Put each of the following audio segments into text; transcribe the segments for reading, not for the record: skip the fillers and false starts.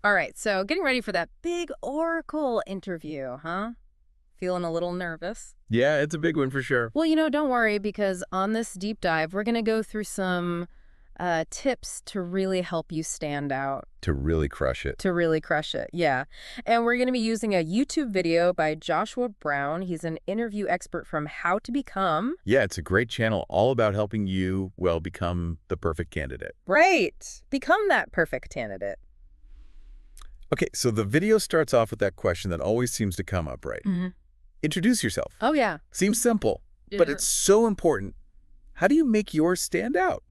All right, so getting ready for that big Oracle interview, huh? Feeling a little nervous? Yeah, it's a big one for sure. Well, don't worry, because on this deep dive, we're going to go through some tips to really help you stand out, To really crush it. to really crush it. Yeah. And we're going to be using a YouTube video by Joshua Brown. He's an interview expert from How to Become. Yeah, it's a great channel all about helping you, well, become the perfect candidate. Right. Become that perfect candidate. Okay, so the video starts off with that question that always seems to come up, right? Mm-hmm. Introduce yourself. Oh, yeah. Seems simple, but Yeah. it's so important. How do you make yours stand out?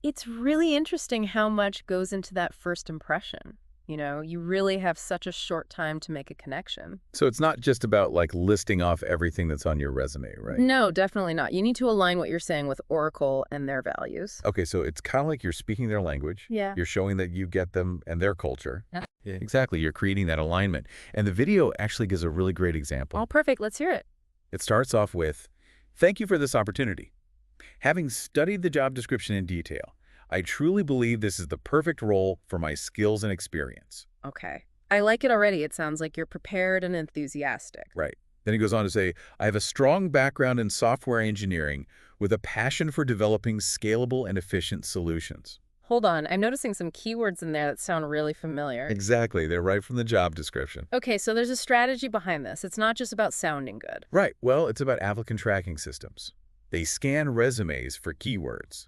It's really interesting how much goes into that first impression. You really have such a short time to make a connection. So it's not just about like listing off everything that's on your resume, right? No, definitely not. You need to align what you're saying with Oracle and their values. Okay, so it's kind of like you're speaking their language. Yeah. You're showing that you get them and their culture. Yeah. Yeah, exactly. You're creating that alignment. And the video actually gives a really great example. All perfect. Let's hear it. It starts off with, "Thank you for this opportunity. Having studied the job description in detail, I truly believe this is the perfect role for my skills and experience." Okay. I like it already. It sounds like you're prepared and enthusiastic. Right. Then he goes on to say, "I have a strong background in software engineering with a passion for developing scalable and efficient solutions." Hold on. I'm noticing some keywords in there that sound really familiar. Exactly. They're right from the job description. Okay, so there's a strategy behind this. It's not just about sounding good. Right. Well, it's about applicant tracking systems. They scan resumes for keywords.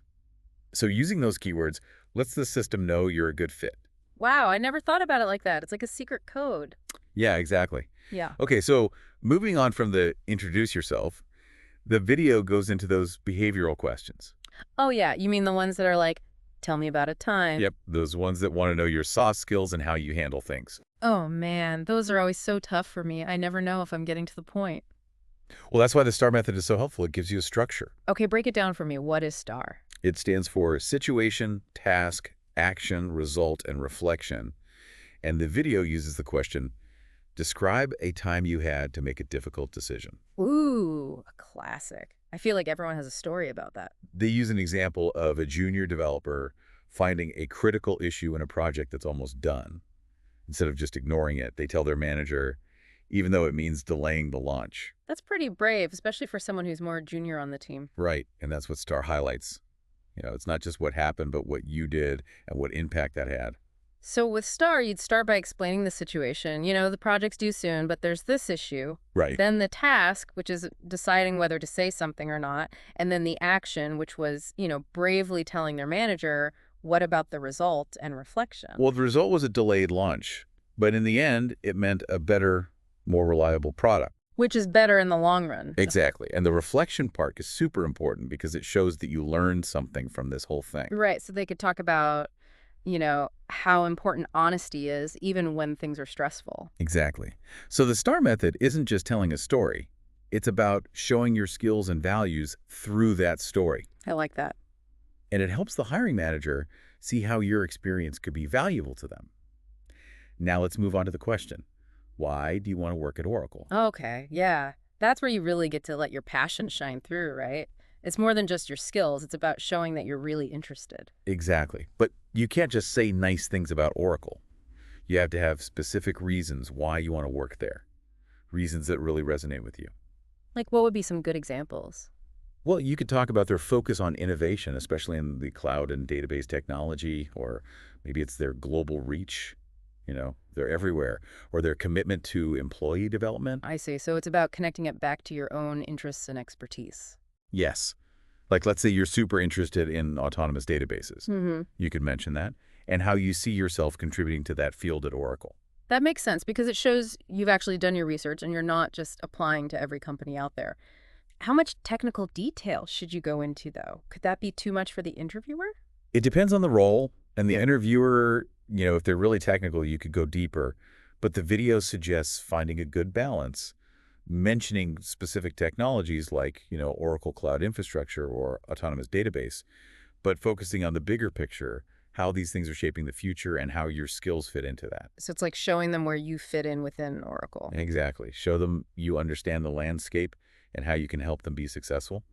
So using those keywords lets the system know you're a good fit. Wow, I never thought about it like that. It's like a secret code. Yeah, exactly. Yeah. Okay, so moving on from the introduce yourself, the video goes into those behavioral questions. Oh, yeah. You mean the ones that are like, tell me about a time. Yep, those ones that want to know your soft skills and how you handle things. Oh, man. Those are always so tough for me. I never know if I'm getting to the point. Well, that's why the STAR method is so helpful. It gives you a structure. Okay, break it down for me. What is STAR? It stands for situation, task, action, result, and reflection. And the video uses the question, describe a time you had to make a difficult decision. Ooh, a classic. I feel like everyone has a story about that. They use an example of a junior developer finding a critical issue in a project that's almost done. Instead of just ignoring it, they tell their manager, even though it means delaying the launch. That's pretty brave, especially for someone who's more junior on the team. Right, and that's what STAR highlights. It's not just what happened, but what you did and what impact that had. So with STAR, you'd start by explaining the situation. The project's due soon, but there's this issue. Right. Then the task, which is deciding whether to say something or not. And then the action, which was, bravely telling their manager, what about the result and reflection? Well, the result was a delayed launch, but in the end, it meant a better, more reliable product. Which is better in the long run. Exactly. And the reflection part is super important because it shows that you learned something from this whole thing. Right. So they could talk about, how important honesty is, even when things are stressful. Exactly. So the STAR method isn't just telling a story. It's about showing your skills and values through that story. I like that. And it helps the hiring manager see how your experience could be valuable to them. Now let's move on to the question. Why do you want to work at Oracle? Okay. Yeah. That's where you really get to let your passion shine through, right? It's more than just your skills. It's about showing that you're really interested. Exactly. But you can't just say nice things about Oracle. You have to have specific reasons why you want to work there. Reasons that really resonate with you. Like, what would be some good examples? Well, you could talk about their focus on innovation, especially in the cloud and database technology, or maybe it's their global reach. They're everywhere. Or their commitment to employee development. I see. So it's about connecting it back to your own interests and expertise. Yes. Like, let's say you're super interested in autonomous databases. Mm-hmm. You could mention that, and how you see yourself contributing to that field at Oracle. That makes sense because it shows you've actually done your research and you're not just applying to every company out there. How much technical detail should you go into, though? Could that be too much for the interviewer? It depends on the role, and the interviewer, if they're really technical, you could go deeper. But the video suggests finding a good balance, mentioning specific technologies like, Oracle Cloud Infrastructure or Autonomous Database, but focusing on the bigger picture, how these things are shaping the future and how your skills fit into that. So it's like showing them where you fit in within Oracle. Exactly. Show them you understand the landscape and how you can help them be successful.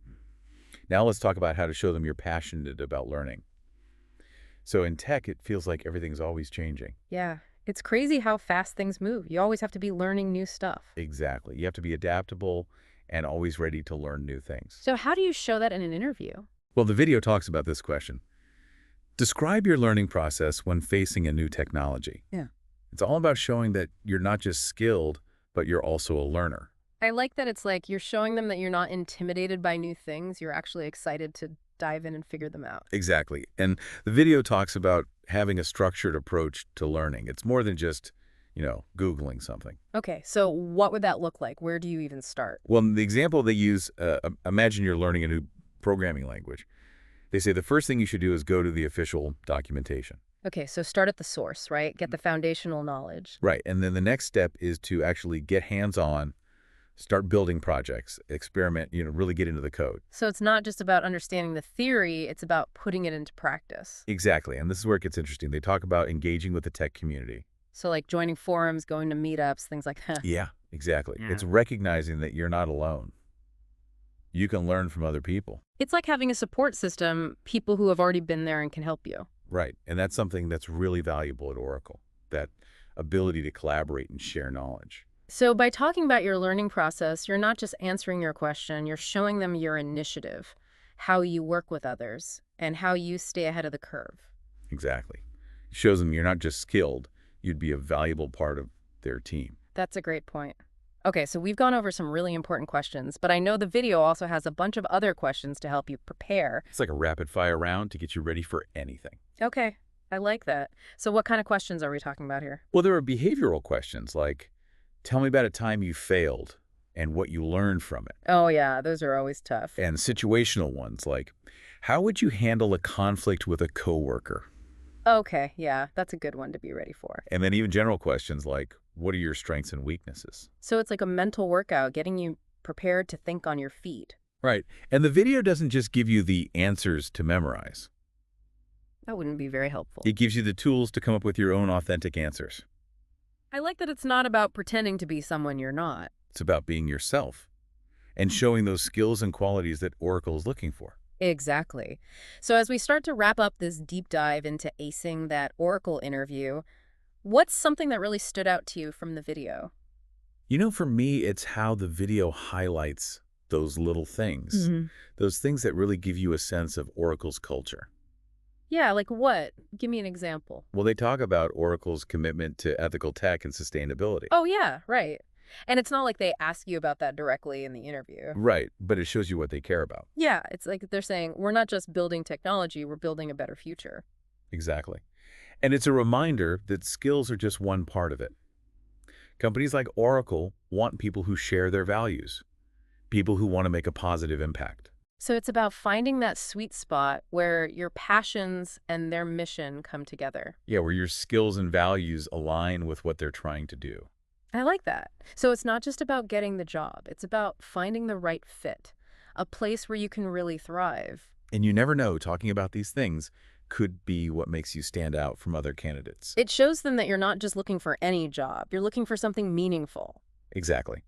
Now let's talk about how to show them you're passionate about learning. So in tech, it feels like everything's always changing. Yeah. It's crazy how fast things move. You always have to be learning new stuff. Exactly. You have to be adaptable and always ready to learn new things. So how do you show that in an interview? Well, the video talks about this question. Describe your learning process when facing a new technology. Yeah. It's all about showing that you're not just skilled, but you're also a learner. I like that it's like you're showing them that you're not intimidated by new things. You're actually excited to dive in and figure them out. Exactly. And the video talks about having a structured approach to learning. It's more than just, Googling something. Okay, so what would that look like? Where do you even start? Well, in the example they use, imagine you're learning a new programming language. They say the first thing you should do is go to the official documentation. Okay, so start at the source, right? Get the foundational knowledge. Right. And then the next step is to actually get hands-on, start building projects, experiment, really get into the code. So it's not just about understanding the theory, it's about putting it into practice. Exactly. And this is where it gets interesting. They talk about engaging with the tech community. So like joining forums, going to meetups, things like that. Yeah, exactly. Yeah. It's recognizing that you're not alone. You can learn from other people. It's like having a support system, people who have already been there and can help you. Right. And that's something that's really valuable at Oracle, that ability to collaborate and share knowledge. So by talking about your learning process, you're not just answering your question, you're showing them your initiative, how you work with others, and how you stay ahead of the curve. Exactly. It shows them you're not just skilled, you'd be a valuable part of their team. That's a great point. Okay, so we've gone over some really important questions, but I know the video also has a bunch of other questions to help you prepare. It's like a rapid fire round to get you ready for anything. Okay, I like that. So what kind of questions are we talking about here? Well, there are behavioral questions like, tell me about a time you failed and what you learned from it. Oh yeah, those are always tough. And situational ones like, how would you handle a conflict with a coworker? Okay, yeah, that's a good one to be ready for. And then even general questions like, what are your strengths and weaknesses? So it's like a mental workout, getting you prepared to think on your feet. Right. And the video doesn't just give you the answers to memorize. That wouldn't be very helpful. It gives you the tools to come up with your own authentic answers. I like that it's not about pretending to be someone you're not. It's about being yourself and showing those skills and qualities that Oracle is looking for. Exactly. So as we start to wrap up this deep dive into acing that Oracle interview, what's something that really stood out to you from the video? For me, it's how the video highlights those little things, Mm-hmm. those things that really give you a sense of Oracle's culture. Yeah, like what? Give me an example. Well, they talk about Oracle's commitment to ethical tech and sustainability. Oh, yeah, right. And it's not like they ask you about that directly in the interview. Right, but it shows you what they care about. Yeah, it's like they're saying, we're not just building technology, we're building a better future. Exactly. And it's a reminder that skills are just one part of it. Companies like Oracle want people who share their values, people who want to make a positive impact. So it's about finding that sweet spot where your passions and their mission come together. Yeah, where your skills and values align with what they're trying to do. I like that. So it's not just about getting the job. It's about finding the right fit, a place where you can really thrive. And you never know, talking about these things could be what makes you stand out from other candidates. It shows them that you're not just looking for any job. You're looking for something meaningful. Exactly.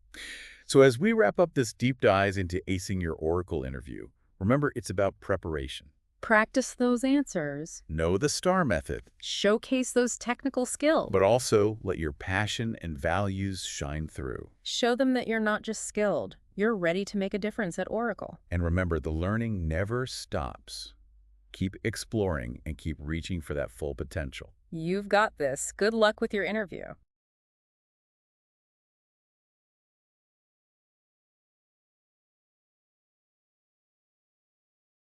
So as we wrap up this deep dive into acing your Oracle interview, remember it's about preparation. Practice those answers. Know the STAR method, Showcase those technical skills. but also let your passion and values shine through. Show them that you're not just skilled. You're ready to make a difference at Oracle. And remember, the learning never stops. Keep exploring and keep reaching for that full potential. You've got this. Good luck with your interview.